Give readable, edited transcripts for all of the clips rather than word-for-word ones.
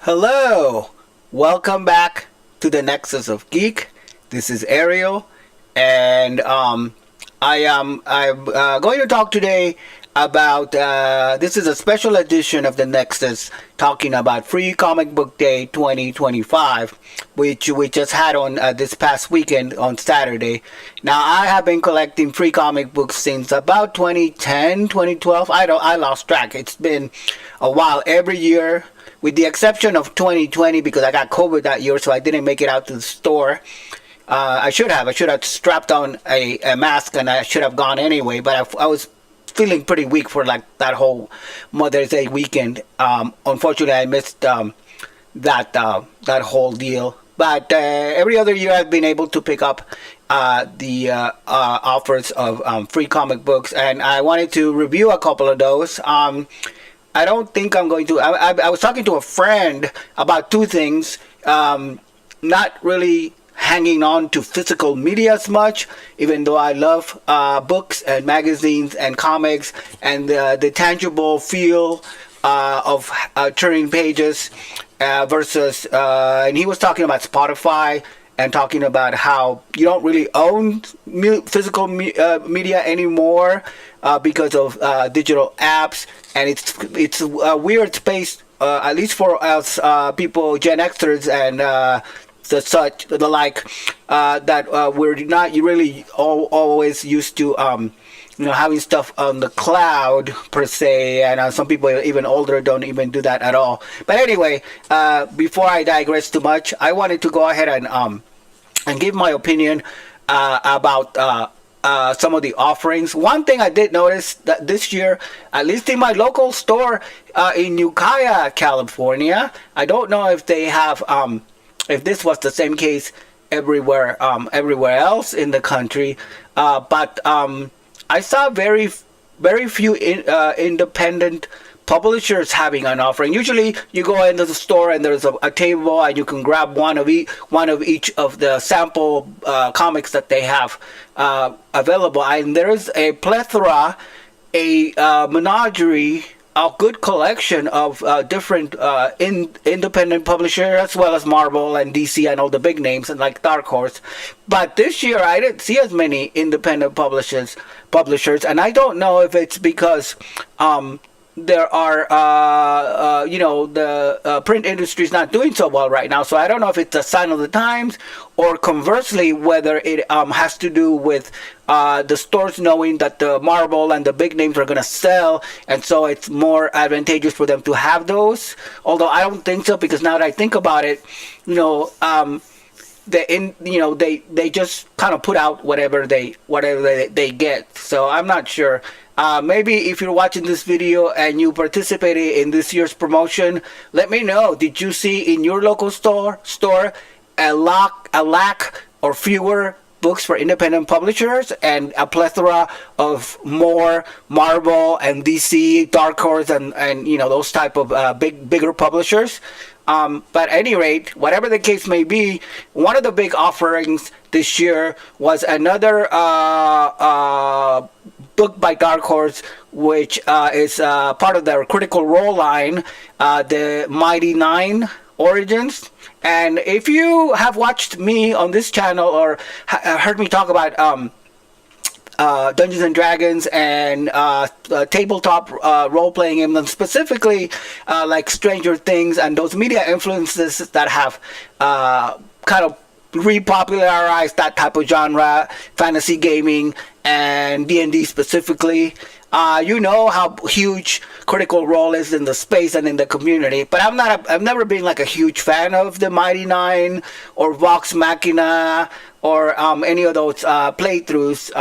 Hello, welcome back to the Nexus of Geek. This is Ariel, and I'm going to talk today about this is a special edition of the Nexus talking about Free Comic Book Day 2025, which we just had on this past weekend on Saturday. Now I have been collecting free comic books since about 2010, 2012. I lost track. It's been a while. Every year, with the exception of 2020 because I got COVID that year, so I didn't make it out to the store. I should have. I should have strapped on a mask and I should have gone anyway. But I was feeling pretty weak for like that whole Mother's Day weekend. Unfortunately, I missed that whole deal. But every other year, I've been able to pick up the offers of free comic books, and I wanted to review a couple of those. I don't think I'm going to. I was talking to a friend about two things. Not really hanging on to physical media as much, even though I love books and magazines and comics and the tangible feel of turning pages versus. And he was talking about Spotify and talking about how you don't really own physical media anymore because of digital apps, and it's a weird space, at least for us people, Gen Xers and the like, that we're not really always used to. Having stuff on the cloud per se, and some people even older don't even do that at all. But anyway, before I digress too much, I wanted to go ahead and give my opinion about some of the offerings. One thing I did notice that this year, at least in my local store in Ukiah, California, I don't know if they have if this was the same case everywhere else in the country, but I saw very few independent publishers having an offering. Usually, you go into the store and there's a table and you can grab one of each of the sample comics that they have available. And there is a plethora, a menagerie, a good collection of different independent publishers, as well as Marvel and DC and all the big names and like Dark Horse. But this year I didn't see as many independent publishers, and I don't know if it's because there are the print industry is not doing so well right now, so I don't know if it's a sign of the times, or conversely whether it has to do with the stores knowing that the Marvel and the big names are going to sell, and so it's more advantageous for them to have those. Although I don't think so, because now that I think about it, they just kind of put out whatever they get. So I'm not sure. Maybe if you're watching this video and you participated in this year's promotion, let me know. Did you see in your local store a lack or fewer books for independent publishers and a plethora of more Marvel and DC, Dark Horse, and those type of bigger publishers? But at any rate, whatever the case may be, one of the big offerings this year was another book by Dark Horse, which is part of their Critical Role line, the Mighty Nine Origins. And if you have watched me on this channel or heard me talk about Dungeons and Dragons and tabletop role-playing games, and specifically like Stranger Things and those media influences that have kind of repopularized that type of genre, fantasy gaming and D&D specifically. You know how huge Critical Role is in the space and in the community, but I've never been like a huge fan of the Mighty Nine or Vox Machina or any of those playthroughs.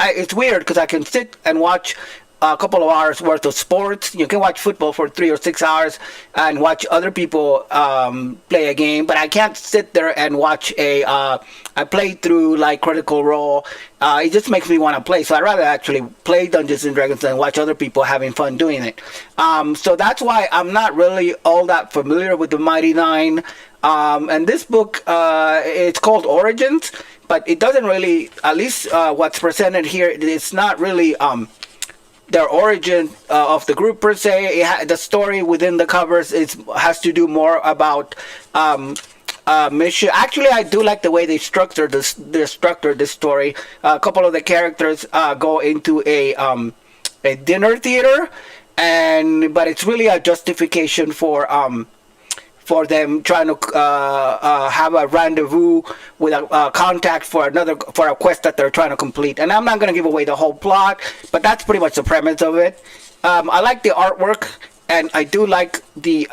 It's weird because I can sit and watch a couple of hours worth of sports. You can watch football for 3 or 6 hours and watch other people play a game, but I can't sit there and watch a playthrough like Critical Role. It just makes me want to play, so I'd rather actually play Dungeons and Dragons than watch other people having fun doing it. So that's why I'm not really all that familiar with the Mighty Nine. And this book, it's called Origins, but it doesn't really, at least what's presented here, it's not really their origin of the group per se. The story within the covers has to do more about mission. Actually, I do like the way they structured this story. A couple of the characters go into a dinner theater, but it's really a justification for them trying to have a rendezvous with a contact for a quest that they're trying to complete. And I'm not going to give away the whole plot, but that's pretty much the premise of it. I like the artwork, and I do like the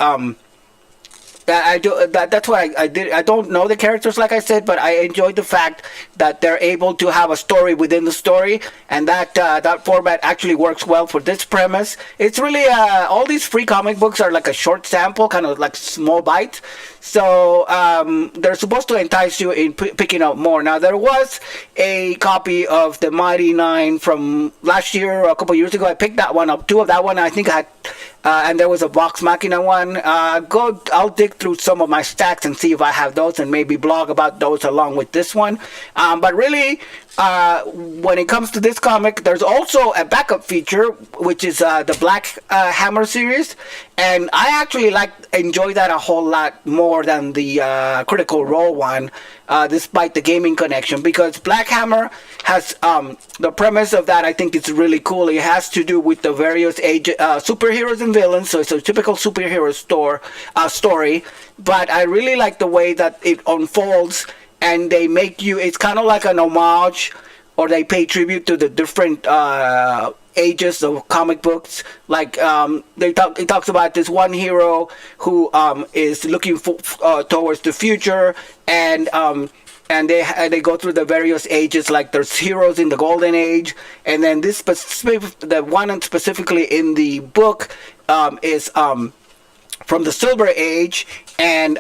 that's why I did. I don't know the characters, like I said, but I enjoyed the fact that they're able to have a story within the story, and that format actually works well for this premise. It's really all these free comic books are like a short sample, kind of like small bites. So they're supposed to entice you in picking up more. Now, there was a copy of the Mighty Nine from last year or a couple years ago. I picked that one up. Two of that one I think I had, and there was a Vox Machina one. I'll dig through some of my stacks and see if I have those, and maybe blog about those along with this one. But really, when it comes to this comic, there's also a backup feature, which is the Black Hammer series, and I actually enjoy that a whole lot more than the Critical Role one, despite the gaming connection, because Black Hammer has the premise of that. I think it's really cool. It has to do with the various superheroes and villains, so it's a typical superhero story, but I really like the way that it unfolds, and they make you, it's kind of like an homage, or they pay tribute to the different ages of comic books. Like it talks about this one hero who is looking towards the future, and they go through the various ages. Like there's heroes in the Golden Age, and then the one specifically in the book is from the Silver Age, and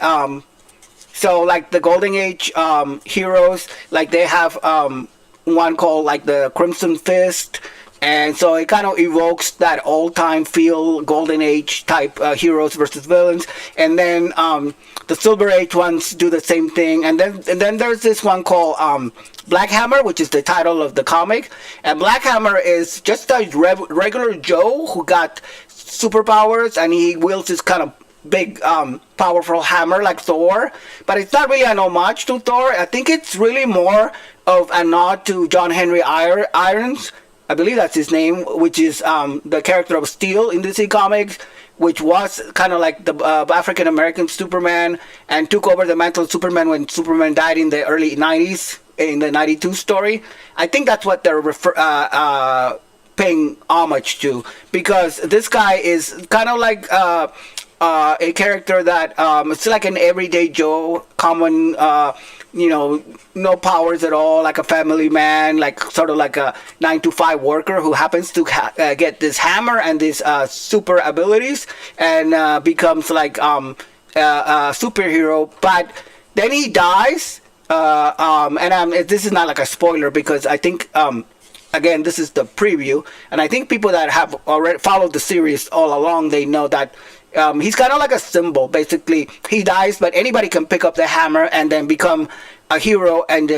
so like the Golden Age heroes, like they have one called like the Crimson Fist, and so it kind of evokes that old time feel, Golden Age type heroes versus villains. And then the Silver Age ones do the same thing. And then there's this one called Black Hammer, which is the title of the comic. And Black Hammer is just a regular Joe who got superpowers, and he wields this kind of big powerful hammer like Thor, but it's not really an homage to Thor. I think it's really more of a nod to John Henry Irons, I believe that's his name, which is the character of Steel in DC Comics, which was kind of like the African American Superman, and took over the mantle of Superman when Superman died in the early 90s in the 92 story. I think that's what they're paying homage to, because this guy is kind of like a character that it's like an everyday Joe, common, no powers at all, like a family man, like sort of like a 9 to 5 worker who happens to get this hammer and these super abilities, and becomes like a superhero. But then he dies, and this is not like a spoiler, because I think again, this is the preview, and I think people that have already followed the series all along, they know that he's kind of like a symbol. Basically, he dies, but anybody can pick up the hammer and then become a hero and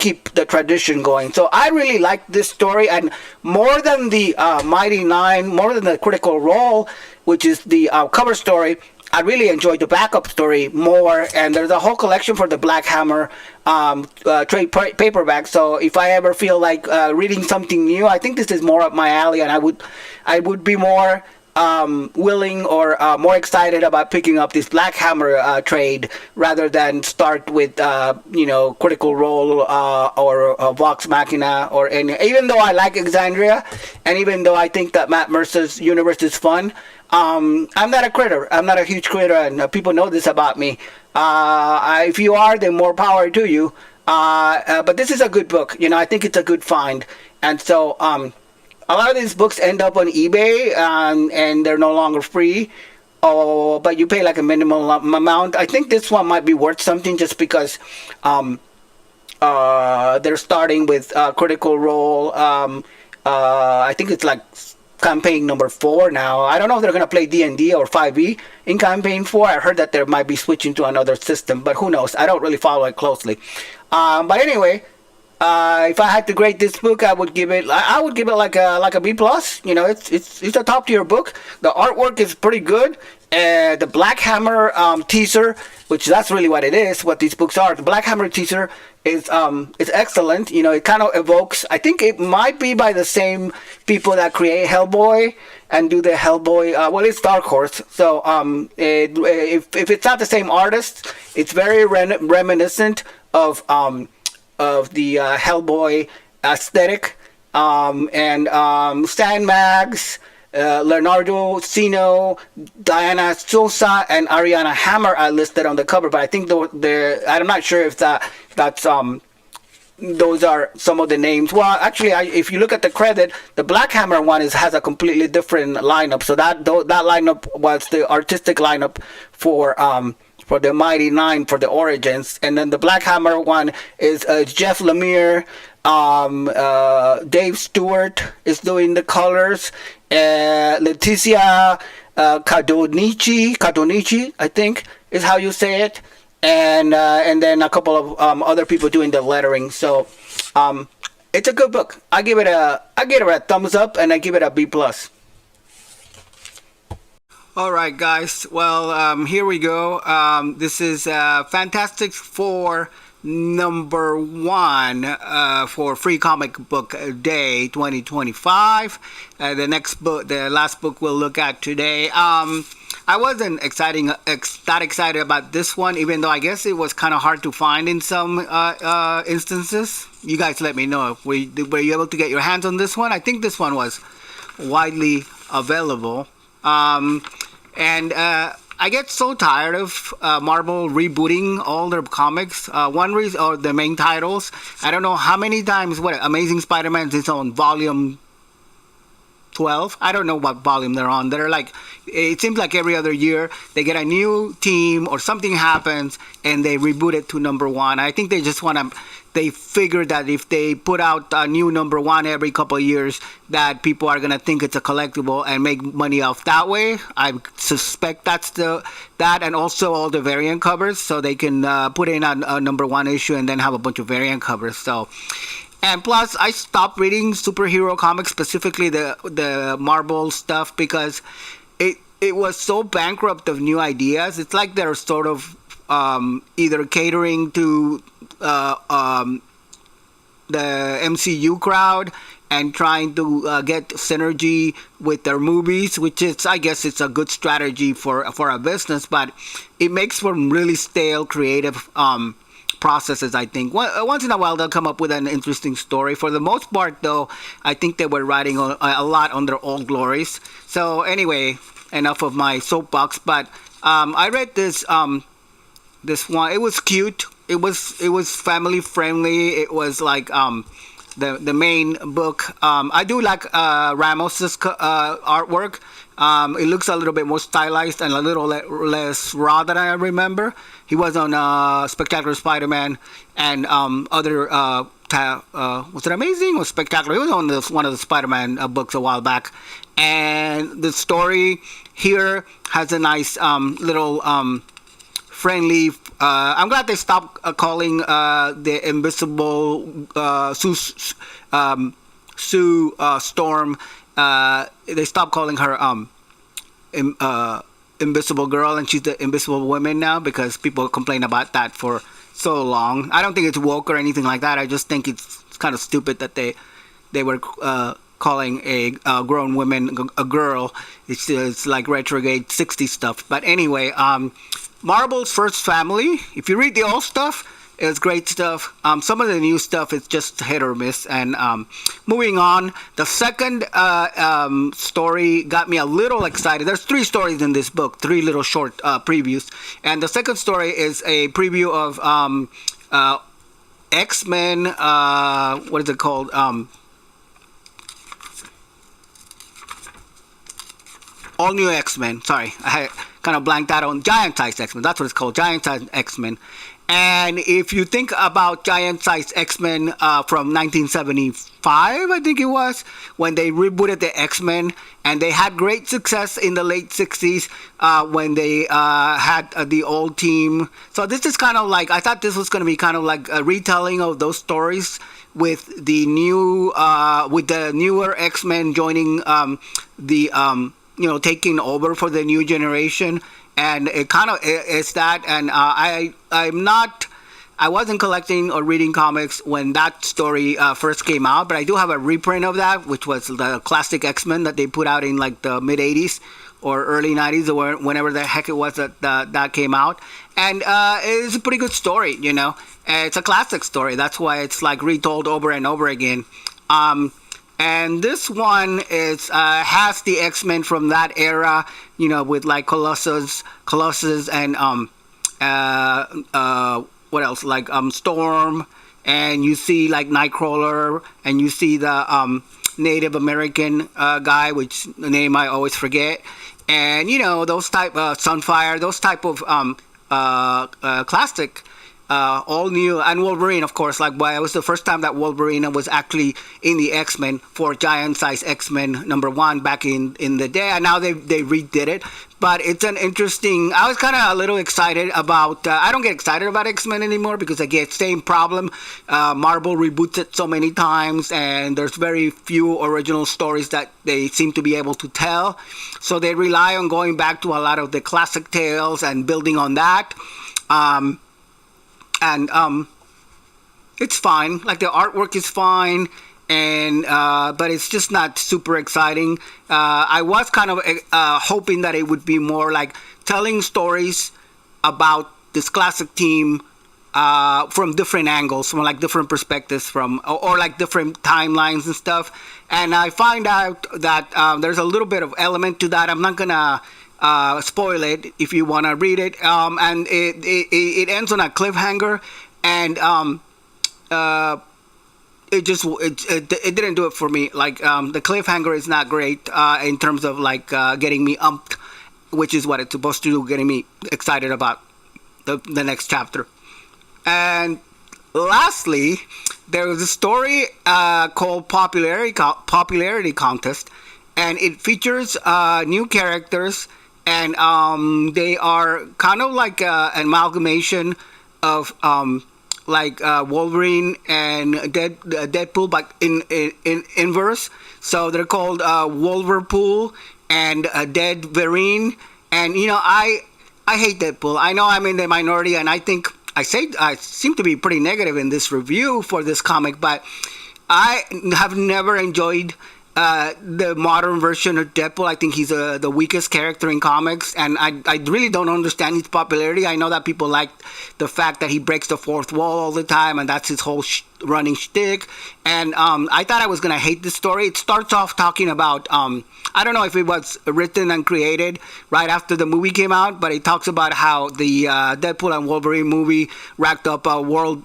keep the tradition going. So I really like this story, and more than the Mighty Nine, more than the Critical Role, which is the cover story, I really enjoyed the backup story more. And there's a whole collection for the Black Hammer trade paperback. So if I ever feel like reading something new, I think this is more up my alley, and I would be more willing or more excited about picking up this Black Hammer trade, rather than start with Critical Role or Vox Machina or any. Even though I like Exandria, and even though I think that Matt Mercer's universe is fun, I'm not a critter. I'm not a huge critter, and people know this about me. If you are, then more power to you. But this is a good book. I think it's a good find, and so a lot of these books end up on eBay, and they're no longer free. Oh, but you pay like a minimal amount. I think this one might be worth something, just because they're starting with Critical Role. I think it's like campaign number 4 now. I don't know if they're going to play D&D or 5e in campaign 4. I heard that they might be switching to another system, but who knows? I don't really follow it closely. But anyway, If I had to grade this book, I would give it like a B plus. You know, it's a top tier book. The artwork is pretty good. The Black Hammer teaser, which that's really what it is, what these books are. The Black Hammer teaser is excellent. You know, it kind of evokes. I think it might be by the same people that create Hellboy and do the Hellboy. Well, it's Dark Horse. So if it's not the same artist, it's very reminiscent of the Hellboy aesthetic. Stan Mags, Leonardo Sino, Diana Sosa, and Ariana Hammer are listed on the cover. But I think I'm not sure if that's those are some of the names. Well, actually, if you look at the credit, the Black Hammer one has a completely different lineup. So that lineup was the artistic lineup for the Mighty Nine for the Origins, and then the Black Hammer one is Jeff Lemire. Dave Stewart is doing the colors. Leticia Cadonici, I think is how you say it, and then a couple of other people doing the lettering. So it's a good book. I give it a thumbs up, and I give it a B plus. All right, guys. Well, here we go. This is Fantastic Four #1 for Free Comic Book Day 2025. The last book we'll look at today. I wasn't that excited about this one, even though I guess it was kind of hard to find in some instances. You guys let me know if were you able to get your hands on this one. I think this one was widely available. I get so tired of Marvel rebooting all their comics. One reason, or the main titles. I don't know how many times. Amazing Spider-Man is on volume 12. I don't know what volume they're on. It seems like every other year they get a new team or something happens and they reboot it to #1. I think they just they figure that if they put out a new #1 every couple of years, that people are gonna think it's a collectible and make money off that way. I suspect that's that, and also all the variant covers, so they can put in a #1 issue and then have a bunch of variant covers. So. And plus, I stopped reading superhero comics, specifically the Marvel stuff, because it was so bankrupt of new ideas. It's like they're sort of either catering to the MCU crowd and trying to get synergy with their movies, which is, I guess, it's a good strategy for a business, but it makes for really stale creative processes. I think once in a while they'll come up with an interesting story. For the most part, though, I think they were writing a lot on their old glories. So anyway, enough of my soapbox. But I read this this one. It was cute. It was family friendly. It was like the main book. I do like Ramos's artwork. It looks a little bit more stylized and a little less raw than I remember. He was on Spectacular Spider-Man and other. Was it Amazing or Spectacular? He was on one of the Spider-Man books a while back, and the story here has a nice little friendly. I'm glad they stopped calling the Invisible Sue Storm. They stopped calling her Invisible Girl, and she's the Invisible Woman now, because people complain about that for so long. I don't think it's woke or anything like that. I just think it's kind of stupid that they were calling a grown woman a girl. It's like retrograde 60s stuff. But anyway, Marvel's First Family. If you read the old stuff, it's great stuff. Some of the new stuff is just hit or miss. And moving on, the second story got me a little excited. There's 3 stories in this book, 3 little short previews. And the second story is a preview of X-Men. What is it called? All New X-Men. Sorry, I kind of blanked out on Giant Size X-Men. That's what it's called, Giant Size X-Men. And if you think about Giant Size X-Men from 1975, I think it was, when they rebooted the X-Men, and they had great success in the late 60s when they had the old team. So this is kind of like, I thought this was going to be kind of like a retelling of those stories with the newer X-Men joining the taking over for the new generation, and it kind of is that. And I wasn't collecting or reading comics when that story first came out, but I do have a reprint of that, which was the classic X-Men that they put out in like the mid 80s or early 90s, or whenever the heck it was that came out. And it's a pretty good story, It's a classic story. That's why it's like retold over and over again. And this one is has the X-Men from that era, with like Colossus and what else? Like Storm, and you see like Nightcrawler, and you see the Native American guy, which the name I always forget, and those type of Sunfire, those type of classic. All new, and Wolverine, of course. Like, it was the first time that Wolverine was actually in the X-Men for Giant Size X-Men #1 back in the day, and now they redid it. But it's an interesting. I was kind of a little excited about. I don't get excited about X-Men anymore because I get same problem. Marvel reboots it so many times, and there's very few original stories that they seem to be able to tell. So they rely on going back to a lot of the classic tales and building on that. And it's fine. Like, the artwork is fine, and but it's just not super exciting. I was kind of hoping that it would be more like telling stories about this classic team from different angles, from like different perspectives, or like different timelines and stuff. And I find out that there's a little bit of element to that. I'm not gonna spoil it if you want to read it, and it ends on a cliffhanger, and it didn't do it for me. Like, the cliffhanger is not great in terms of like getting me umped, which is what it's supposed to do, getting me excited about the next chapter. And lastly, there was a story called Popularity Contest, and it features new characters. And they are kind of like an amalgamation of Wolverine and Deadpool, but in inverse. So they're called Wolverpool and Deadverine. And I hate Deadpool. I know I'm in the minority, and I think I seem to be pretty negative in this review for this comic, but I have never enjoyed the modern version of Deadpool. I think he's the weakest character in comics, and I really don't understand his popularity. I know that people like the fact that he breaks the fourth wall all the time, and that's his whole running shtick. And I thought I was going to hate this story. It starts off talking about, I don't know if it was written and created right after the movie came out, but it talks about how the Deadpool and Wolverine movie racked up a world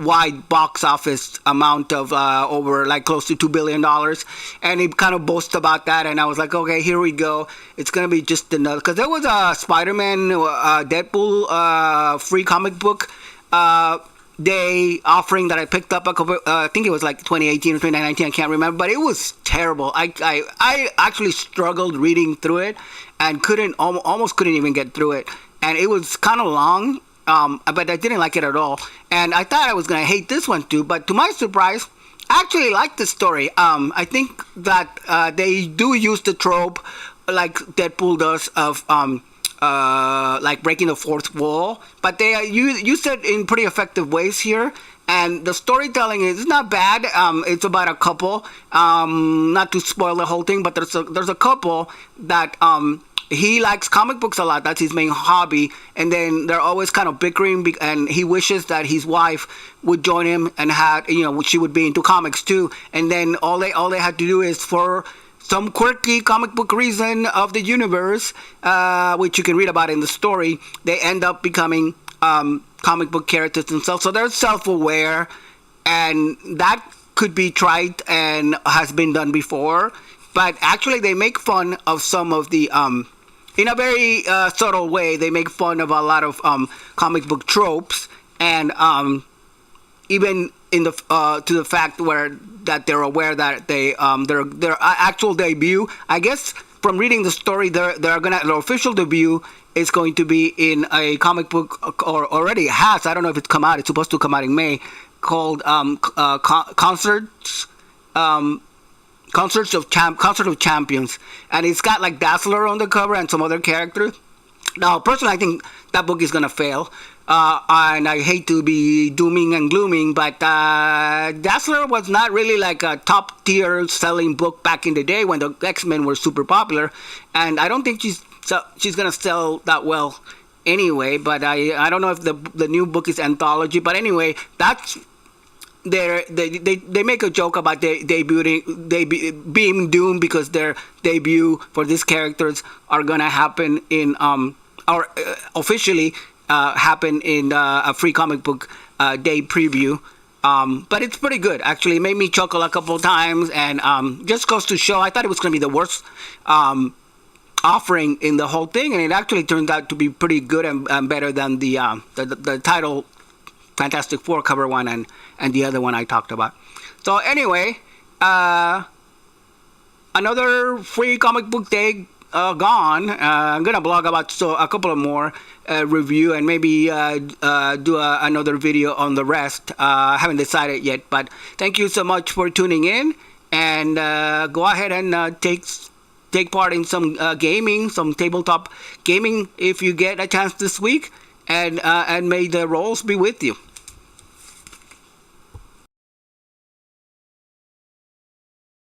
wide box office amount of over like close to $2 billion, and it kind of boasts about that. And I was like, okay, here we go. It's gonna be just another, because there was a Spider-Man Deadpool free comic book day offering that I picked up I think it was like 2018 or 2019, I can't remember, but it was terrible. I actually struggled reading through it and almost couldn't even get through it, and it was kind of long. But I didn't like it at all. And I thought I was going to hate this one too. But to my surprise, I actually liked the story. I think that they do use the trope like Deadpool does of like breaking the fourth wall. But they use it in pretty effective ways here. And the storytelling is not bad. It's about a couple. Not to spoil the whole thing, but there's a couple that he likes comic books a lot. That's his main hobby. And then they're always kind of bickering, and he wishes that his wife would join him and she would be into comics too. And then all they had to do is, for some quirky comic book reason of the universe, which you can read about in the story, they end up becoming comic book characters themselves. So they're self-aware, and that could be tried and has been done before. But actually, they make fun of some of the in a very subtle way. They make fun of a lot of comic book tropes, and even in the to the fact that they're aware that their actual debut, I guess, from reading the story, their official debut is going to be in a comic book, or already has. I don't know if it's come out. It's supposed to come out in May. called Concert of Champions, and it's got like Dazzler on the cover and some other characters. Now, personally, I think that book is gonna fail, and I hate to be dooming and glooming, but Dazzler was not really like a top tier selling book back in the day when the X-Men were super popular, and I don't think she's gonna sell that well anyway. But I don't know if the new book is anthology, but anyway, that's they make a joke about being doomed because their debut for these characters are gonna happen in or officially happen in a free comic book day preview. But it's pretty good actually. It made me chuckle a couple of times, and just goes to show I thought it was gonna be the worst offering in the whole thing, and it actually turned out to be pretty good and better than the title Fantastic Four cover one and the other one I talked about. So anyway, another free comic book day gone. I'm gonna blog about a couple of more review and maybe do another video on the rest. I haven't decided yet, but thank you so much for tuning in, and go ahead and take part in some gaming, some tabletop gaming if you get a chance this week, and may the rolls be with you.